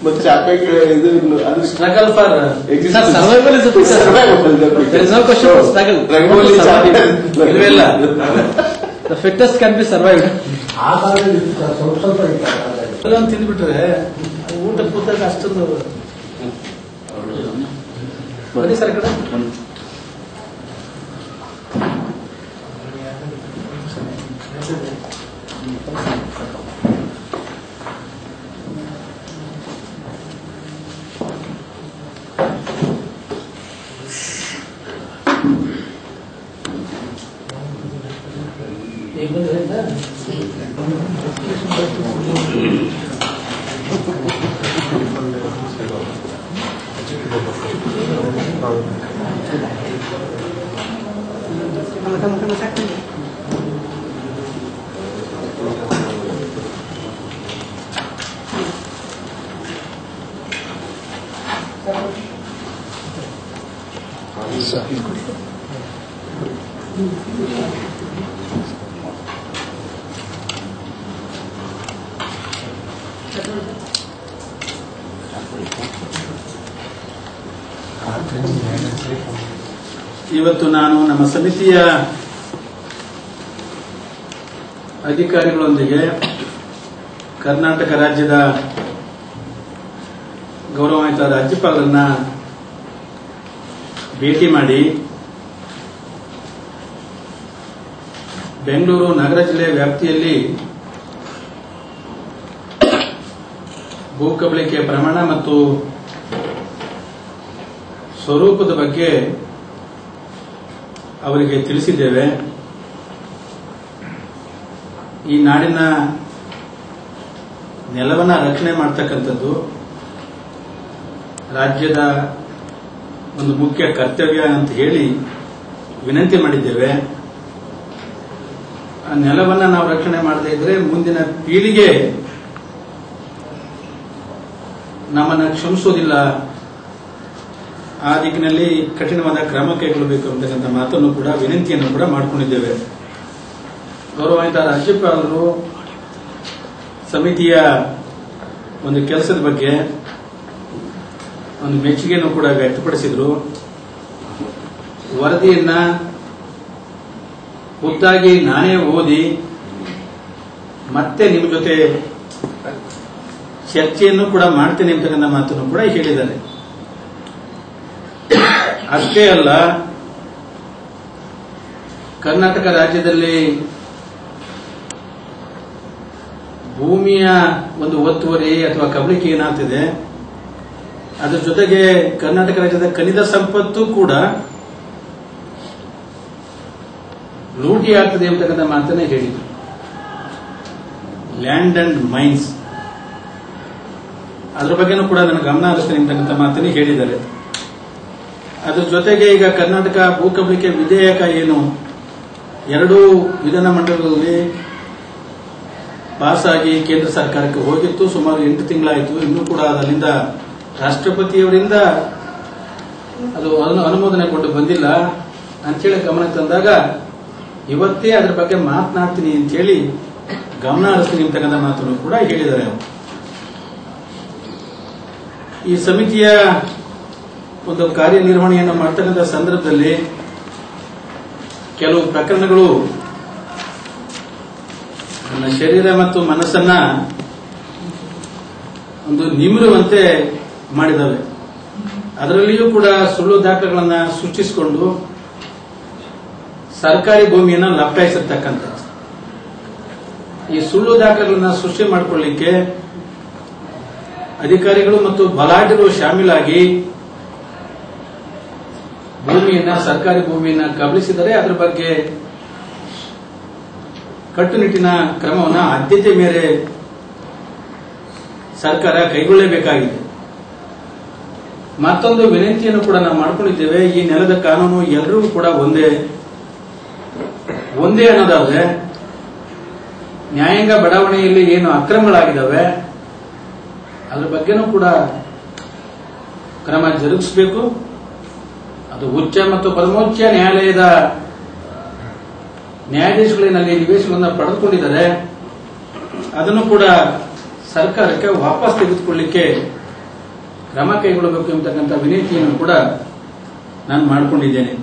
ಮತ್ತೆ ಚಾಪೆ ಇದು struggle for survival is no question struggle ಇಲ್ವೆಲ್ಲ the fittest can be survived. ಸ್ವಲ್ಪ ತಿಂದ್ಬಿಟ್ರೆ ಊಟ ಕೂತಾಗ ಅಷ್ಟೊಂದು ಬನ್ನಿ ಸರ್ ಕಡೆ ಇವತ್ತು ನಾನು ನಮ್ಮ ಸಮಿತಿಯ ಅಧಿಕಾರಿಗಳೊಂದಿಗೆ ಕರ್ನಾಟಕ ರಾಜ್ಯದ ಗೌರವಾನ್ವಿತ ರಾಜ್ಯಪಾಲರನ್ನ ಭೇಟಿ ಮಾಡಿ ಬೆಂಗಳೂರು ನಗರ ಜಿಲ್ಲೆ ವ್ಯಾಪ್ತಿಯಲ್ಲಿ ಭೂ ಕಬಳಿಕೆ ಪ್ರಮಾಣ ಮತ್ತು ಸ್ವರೂಪದ ಬಗ್ಗೆ ಅವರಿಗೆ ತಿಳಿಸಿದ್ದೇವೆ. ಈ ನಾಡಿನ ನೆಲವನ್ನ ರಕ್ಷಣೆ ಮಾಡತಕ್ಕಂಥದ್ದು ರಾಜ್ಯದ ಒಂದು ಮುಖ್ಯ ಕರ್ತವ್ಯ ಅಂತ ಹೇಳಿ ವಿನಂತಿ ಮಾಡಿದ್ದೇವೆ. ಆ ನೆಲವನ್ನ ನಾವು ರಕ್ಷಣೆ ಮಾಡದೇ ಇದ್ರೆ ಮುಂದಿನ ಪೀಳಿಗೆ ನಮ್ಮನ್ನ ಕ್ಷಮಿಸೋದಿಲ್ಲ. ಆ ದಿಕ್ಕಿನಲ್ಲಿ ಕಠಿಣವಾದ ಕ್ರಮ ಕೈಗೊಳ್ಳಬೇಕು ಅಂತಕ್ಕಂಥ ಮಾತನ್ನು ಕೂಡ ವಿನಂತಿಯನ್ನು ಕೂಡ ಮಾಡಿಕೊಂಡಿದ್ದೇವೆ. ಗೌರವಾನ್ವಿತ ರಾಜ್ಯಪಾಲರು ಸಮಿತಿಯ ಒಂದು ಕೆಲಸದ ಬಗ್ಗೆ ಒಂದು ಮೆಚ್ಚುಗೆಯನ್ನು ಕೂಡ ವ್ಯಕ್ತಪಡಿಸಿದರು. ವರದಿಯನ್ನ ಖುದ್ದಾಗಿ ನಾನೇ ಓದಿ ಮತ್ತೆ ನಿಮ್ಮ ಜೊತೆ ಚರ್ಚೆಯನ್ನು ಕೂಡ ಮಾಡ್ತೇನೆ ಅಂತಕ್ಕಂಥ ಮಾತನ್ನು ಕೂಡ ಹೇಳಿದ್ದಾರೆ. ಅಷ್ಟೇ ಅಲ್ಲ, ಕರ್ನಾಟಕ ರಾಜ್ಯದಲ್ಲಿ ಭೂಮಿಯ ಒಂದು ಒತ್ತುವರಿ ಅಥವಾ ಕಬಳಿಕೆ ಏನಾಗ್ತಿದೆ, ಅದರ ಜೊತೆಗೆ ಕರ್ನಾಟಕ ರಾಜ್ಯದ ಖನಿಜ ಸಂಪತ್ತು ಕೂಡ ಲೂಟಿ ಆಗ್ತದೆ ಅಂತಕ್ಕಂಥ ಮಾತನ್ನೇ ಹೇಳಿದರು. ಲ್ಯಾಂಡ್ ಅಂಡ್ ಮೈನ್ಸ್ ಅದರ ಬಗ್ಗೆನೂ ಕೂಡ ನನ್ನ ಗಮನ ಹರಿಸ್ತೇನೆ ಅಂತಕ್ಕಂಥ ಮಾತನ್ನೇ ಹೇಳಿದ್ದಾರೆ. ಅದರ ಜೊತೆಗೆ ಈಗ ಕರ್ನಾಟಕ ಭೂ ಕಬಳಿಕೆ ವಿಧೇಯಕ ಏನು ಎರಡೂ ವಿಧಾನಮಂಡಲಗಳಲ್ಲಿ ಪಾಸ್ ಆಗಿ ಕೇಂದ್ರ ಸರ್ಕಾರಕ್ಕೆ ಹೋಗಿತ್ತು. ಸುಮಾರು 8 ತಿಂಗಳಾಯಿತು. ಇನ್ನೂ ಕೂಡ ಅಲ್ಲಿಂದ ರಾಷ್ಟ್ರಪತಿಯವರಿಂದ ಅದು ಅನುಮೋದನೆಗೊಂಡು ಬಂದಿಲ್ಲ ಅಂತೇಳಿ ಗಮನ ತಂದಾಗ ಇವತ್ತೇ ಅದರ ಬಗ್ಗೆ ಮಾತನಾಡ್ತೀನಿ ಅಂತೇಳಿ ಗಮನ ಹರಿಸ್ತೀನಿ ಅಂತಕ್ಕಂಥ ಮಾತನ್ನು ಕೂಡ ಹೇಳಿದ್ದಾರೆ. ಈ ಸಮಿತಿಯ ಒಂದು ಕಾರ್ಯನಿರ್ವಹಣೆಯನ್ನು ಮಾಡ್ತಕ್ಕಂಥ ಸಂದರ್ಭದಲ್ಲಿ ಕೆಲವು ಪ್ರಕರಣಗಳು ನನ್ನ ಶರೀರ ಮತ್ತು ಮನಸ್ಸನ್ನ ಒಂದು ನಿಮಿರುವಂತೆ ಮಾಡಿದವೆ. ಅದರಲ್ಲಿಯೂ ಕೂಡ ಸುಳ್ಳು ದಾಖಲೆಗಳನ್ನು ಸೃಷ್ಟಿಸಿಕೊಂಡು ಸರ್ಕಾರಿ ಭೂಮಿಯನ್ನು ಲಪಟಾಯಿಸಿರ್ತಕ್ಕಂಥದ್ದು. ಈ ಸುಳ್ಳು ದಾಖಲೆಗಳನ್ನು ಸೃಷ್ಟಿ ಮಾಡಿಕೊಳ್ಳಲಿಕ್ಕೆ ಅಧಿಕಾರಿಗಳು ಮತ್ತು ಬಲಾಢ್ಯರು ಶಾಮೀಲಾಗಿ ಭೂಮಿಯನ್ನ ಸರ್ಕಾರಿ ಭೂಮಿಯನ್ನ ಕಬಳಿಸಿದರೆ ಅದರ ಬಗ್ಗೆ ಕಟ್ಟುನಿಟ್ಟಿನ ಕ್ರಮವನ್ನು ಆದ್ಯತೆ ಮೇರೆ ಸರ್ಕಾರ ಕೈಗೊಳ್ಳಬೇಕಾಗಿದೆ. ಮತ್ತೊಂದು ವಿನಂತಿಯನ್ನು ಕೂಡ ನಾವು ಮಾಡಿಕೊಂಡಿದ್ದೇವೆ. ಈ ನೆಲದ ಕಾನೂನು ಎಲ್ಲರಿಗೂ ಕೂಡ ಒಂದೇ ಅನ್ನೋದಾದ್ರೆ ನ್ಯಾಯಾಂಗ ಬಡಾವಣೆಯಲ್ಲಿ ಏನು ಅಕ್ರಮಗಳಾಗಿದ್ದಾವೆ ಅದರ ಬಗ್ಗೆನೂ ಕೂಡ ಕ್ರಮ ಜರುಗಿಸಬೇಕು. ಅದು ಉಚ್ಚ ಮತ್ತು ಪರಮೋಚ್ಚ ನ್ಯಾಯಾಲಯದ ನ್ಯಾಯಾಧೀಶಗಳಲ್ಲಿ ನಿವೇಶನವನ್ನು ಪಡೆದುಕೊಂಡಿದ್ದಾರೆ. ಅದನ್ನು ಕೂಡ ಸರ್ಕಾರಕ್ಕೆ ವಾಪಸ್ ತೆಗೆದುಕೊಳ್ಳಲಿಕ್ಕೆ ಕ್ರಮ ಕೈಗೊಳ್ಳಬೇಕು ಎಂಬತಕ್ಕಂಥ ವಿನಂತಿಯನ್ನು ಕೂಡ ನಾನು ಮಾಡಿಕೊಂಡಿದ್ದೇನೆ.